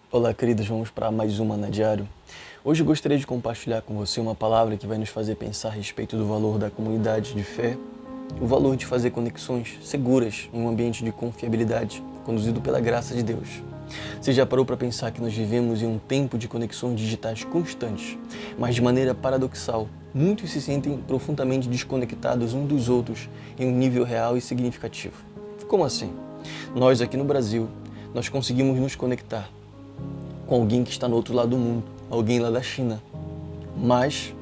Olá, queridos, vamos para mais uma na Diário. Hoje eu gostaria de compartilhar com você uma palavra que vai nos fazer pensar a respeito do valor da comunidade de fé, o valor de fazer conexões seguras em um ambiente de confiabilidade, conduzido pela graça de Deus. Você já parou para pensar que nós vivemos em um tempo de conexões digitais constantes, mas de maneira paradoxal, muitos se sentem profundamente desconectados uns dos outros em um nível real e significativo. Como assim? Nós aqui no Brasil, nós conseguimos nos conectar com alguém que está no outro lado do mundo, alguém lá da China. Mas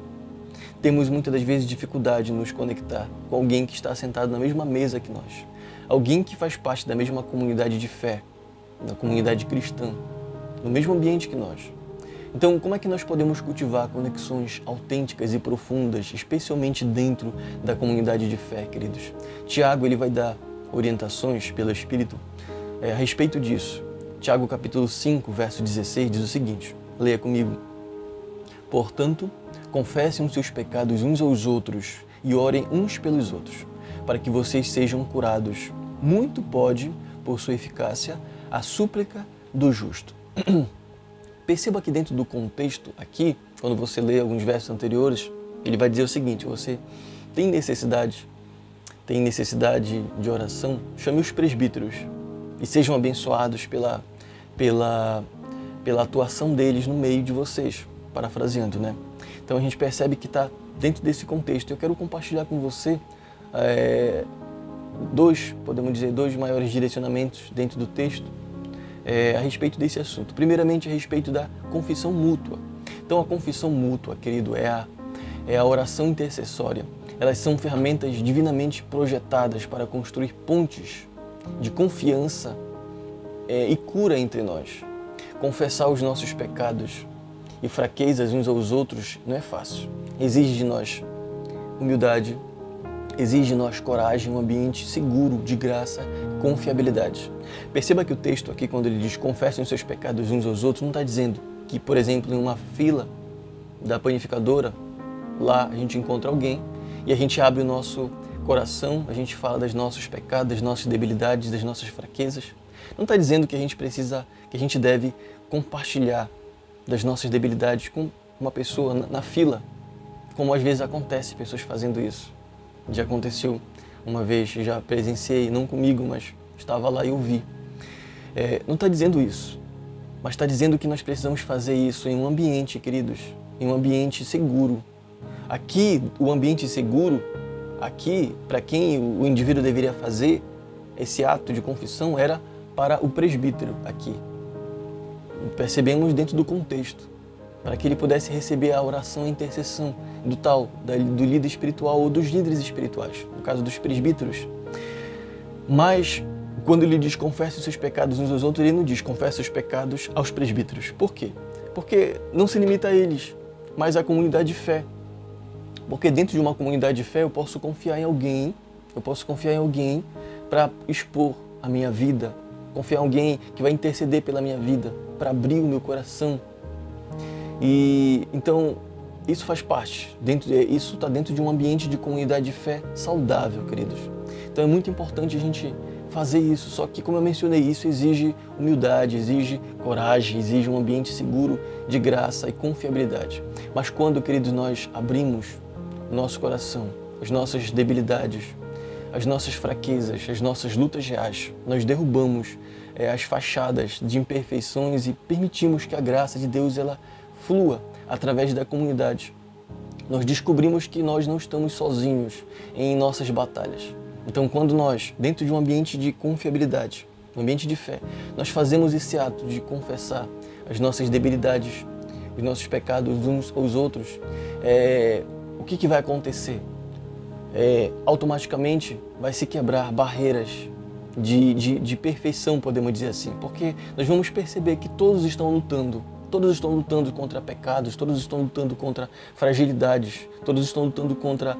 temos muitas das vezes dificuldade em nos conectar com alguém que está sentado na mesma mesa que nós. Alguém que faz parte da mesma comunidade de fé, da comunidade cristã, no mesmo ambiente que nós. Então, como é que nós podemos cultivar conexões autênticas e profundas, especialmente dentro da comunidade de fé, queridos? Tiago, ele vai dar orientações pelo Espírito a respeito disso. Tiago capítulo 5, verso 16 diz o seguinte, leia comigo. Portanto, confessem os seus pecados uns aos outros e orem uns pelos outros, para que vocês sejam curados. Muito pode, por sua eficácia, a súplica do justo. Perceba que dentro do contexto aqui, quando você lê alguns versos anteriores, ele vai dizer o seguinte, você tem necessidade de oração, chame os presbíteros e sejam abençoados pela atuação deles no meio de vocês, parafraseando, né? Então a gente percebe que está dentro desse contexto. Eu quero compartilhar com você dois maiores direcionamentos dentro do texto a respeito desse assunto. Primeiramente, a respeito da confissão mútua. Então a confissão mútua, querido, é a oração intercessória. Elas são ferramentas divinamente projetadas para construir pontes de confiança e cura entre nós. Confessar os nossos pecados e fraquezas uns aos outros não é fácil. Exige de nós humildade, exige de nós coragem, um ambiente seguro, de graça, confiabilidade. Perceba que o texto aqui, quando ele diz confessem os seus pecados uns aos outros, não está dizendo que, por exemplo, em uma fila da panificadora, lá a gente encontra alguém e a gente abre o nosso coração, a gente fala dos nossos pecados, das nossas debilidades, das nossas fraquezas. Não está dizendo que a gente deve compartilhar das nossas debilidades com uma pessoa na fila, como às vezes acontece, pessoas fazendo isso. Já aconteceu uma vez, já presenciei, não comigo, mas estava lá e eu vi. Não está dizendo isso, mas está dizendo que nós precisamos fazer isso em um ambiente, queridos, em um ambiente seguro. Aqui, o ambiente seguro, aqui, para quem o indivíduo deveria fazer esse ato de confissão era para o presbítero aqui. Percebemos dentro do contexto, para que ele pudesse receber a oração e a intercessão do líder espiritual ou dos líderes espirituais, no caso dos presbíteros. Mas, quando ele diz confesse os seus pecados uns aos outros, ele não diz confesse os pecados aos presbíteros. Por quê? Porque não se limita a eles, mas à comunidade de fé. Porque dentro de uma comunidade de fé eu posso confiar em alguém para expor a minha vida, confiar em alguém que vai interceder pela minha vida, para abrir o meu coração. E então isso faz parte, isso está dentro de um ambiente de comunidade de fé saudável, queridos. Então é muito importante a gente fazer isso, só que como eu mencionei, isso exige humildade, exige coragem, exige um ambiente seguro de graça e confiabilidade. Mas quando, queridos, nós abrimos o nosso coração, as nossas debilidades, as nossas fraquezas, as nossas lutas reais, nós derrubamos as fachadas de imperfeições e permitimos que a graça de Deus ela flua através da comunidade. Nós descobrimos que nós não estamos sozinhos em nossas batalhas. Então, quando nós, dentro de um ambiente de confiabilidade, um ambiente de fé, nós fazemos esse ato de confessar as nossas debilidades, os nossos pecados uns aos outros, o que vai acontecer? Automaticamente vai se quebrar barreiras de perfeição, podemos dizer assim, porque nós vamos perceber que todos estão lutando contra pecados, todos estão lutando contra fragilidades, todos estão lutando contra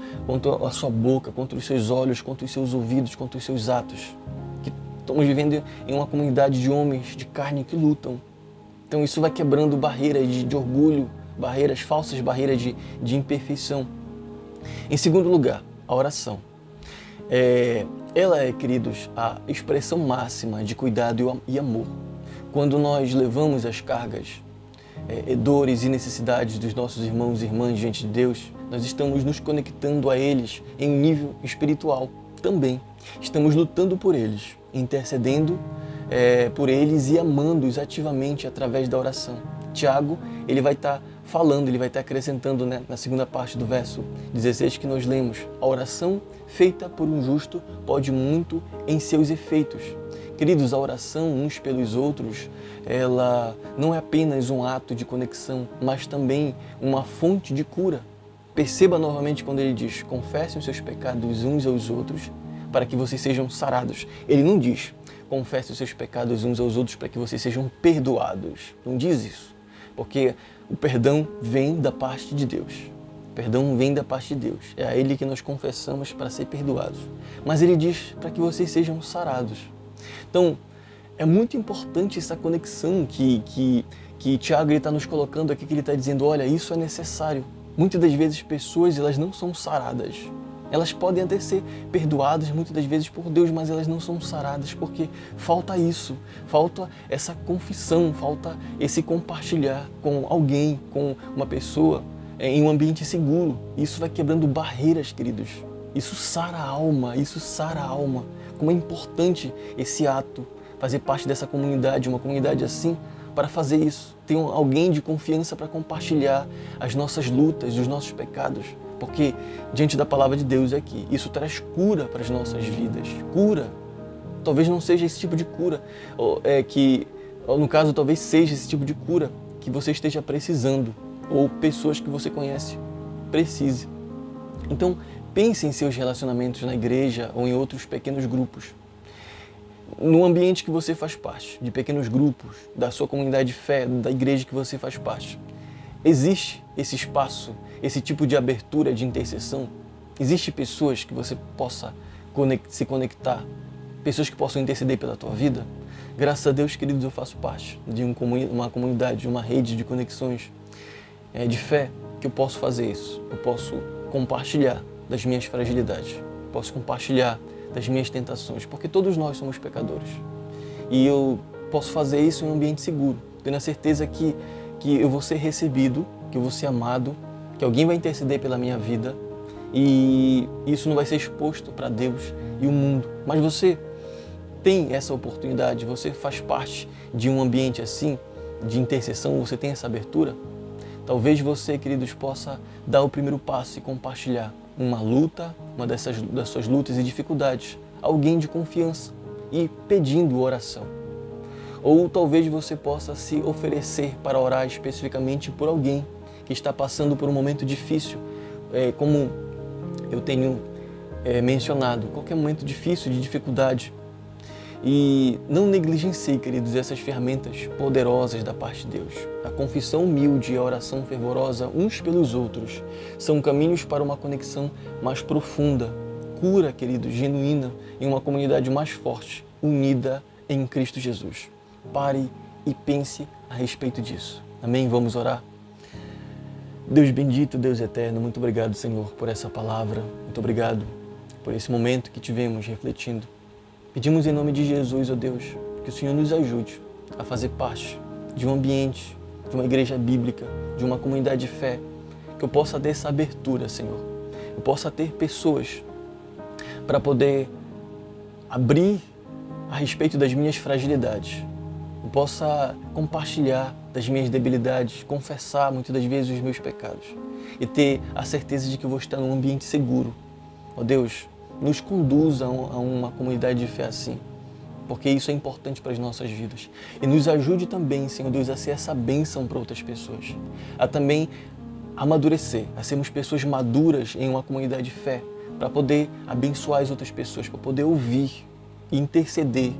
a sua boca, contra os seus olhos, contra os seus ouvidos, contra os seus atos. Que estamos vivendo em uma comunidade de homens de carne que lutam. Então isso vai quebrando barreiras de orgulho, falsas barreiras de imperfeição. Em segundo lugar, a oração. Ela é, queridos, a expressão máxima de cuidado e amor. quando nós levamos as cargas, dores e necessidades dos nossos irmãos e irmãs diante de Deus, nós estamos nos conectando a eles em um nível espiritual também. Estamos lutando por eles, intercedendo por eles e amando-os ativamente através da oração. Tiago, ele vai estar falando, ele vai estar acrescentando, né, na segunda parte do verso 16 que nós lemos: a oração feita por um justo pode muito em seus efeitos. Queridos, a oração uns pelos outros, ela não é apenas um ato de conexão, mas também uma fonte de cura. Perceba novamente quando ele diz: confessem os seus pecados uns aos outros para que vocês sejam sarados. Ele não diz: confessem os seus pecados uns aos outros para que vocês sejam perdoados. Não diz isso, porque o perdão vem da parte de Deus. O perdão vem da parte de Deus. É a Ele que nós confessamos para ser perdoados. Mas Ele diz para que vocês sejam sarados. Então, é muito importante essa conexão que Tiago está nos colocando aqui, que ele está dizendo: olha, isso é necessário. Muitas das vezes pessoas, elas não são saradas. Elas podem até ser perdoadas muitas das vezes por Deus, mas elas não são saradas porque falta isso, falta essa confissão, falta esse compartilhar com alguém, com uma pessoa, em um ambiente seguro. Isso vai quebrando barreiras, queridos. Isso sara a alma, isso sara a alma. Como é importante esse ato, fazer parte dessa comunidade, uma comunidade assim, para fazer isso. Ter alguém de confiança para compartilhar as nossas lutas, os nossos pecados. Porque diante da palavra de Deus aqui, isso traz cura para as nossas vidas. Cura. Talvez não seja esse tipo de cura, ou no caso talvez seja esse tipo de cura que você esteja precisando, ou pessoas que você conhece precise. Então, pense em seus relacionamentos na igreja ou em outros pequenos grupos. No ambiente que você faz parte, de pequenos grupos, da sua comunidade de fé, da igreja que você faz parte. Existe esse espaço, esse tipo de abertura de intercessão? Existe pessoas que você possa se conectar? Pessoas que possam interceder pela tua vida? Graças a Deus, queridos, eu faço parte de uma comunidade, de uma rede de conexões de fé, que eu posso fazer isso. Eu posso compartilhar das minhas fragilidades. Posso compartilhar das minhas tentações, porque todos nós somos pecadores. E eu posso fazer isso em um ambiente seguro, tendo a certeza que eu vou ser recebido, que eu vou ser amado, que alguém vai interceder pela minha vida e isso não vai ser exposto para Deus e o mundo. Mas você tem essa oportunidade, você faz parte de um ambiente assim, de intercessão, você tem essa abertura? Talvez você, queridos, possa dar o primeiro passo e compartilhar uma luta, uma das suas lutas e dificuldades, alguém de confiança e pedindo oração. Ou talvez você possa se oferecer para orar especificamente por alguém que está passando por um momento difícil, como eu tenho mencionado, qualquer momento difícil, de dificuldade. E não negligencie, queridos, essas ferramentas poderosas da parte de Deus. A confissão humilde e a oração fervorosa uns pelos outros são caminhos para uma conexão mais profunda, cura, queridos, genuína, em uma comunidade mais forte, unida em Cristo Jesus. Pare e pense a respeito disso. Amém? Vamos orar? Deus bendito, Deus eterno, muito obrigado, Senhor, por essa palavra. Muito obrigado por esse momento que tivemos refletindo. Pedimos em nome de Jesus, ó Deus, que o Senhor nos ajude a fazer parte de um ambiente, de uma igreja bíblica, de uma comunidade de fé, que eu possa ter essa abertura, Senhor. Eu possa ter pessoas para poder abrir a respeito das minhas fragilidades. Eu possa compartilhar das minhas debilidades, confessar muitas das vezes os meus pecados e ter a certeza de que eu vou estar num ambiente seguro. Ó Deus, nos conduza a uma comunidade de fé assim, porque isso é importante para as nossas vidas. E nos ajude também, Senhor Deus, a ser essa bênção para outras pessoas, a também amadurecer, a sermos pessoas maduras em uma comunidade de fé, para poder abençoar as outras pessoas, para poder ouvir e interceder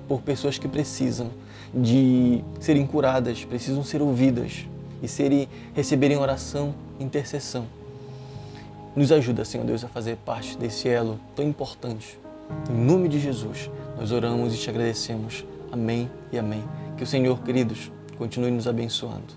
por pessoas que precisam de serem curadas, precisam ser ouvidas e receberem oração, intercessão. Nos ajuda, Senhor Deus, a fazer parte desse elo tão importante. Em nome de Jesus, nós oramos e te agradecemos. Amém e amém. Que o Senhor, queridos, continue nos abençoando.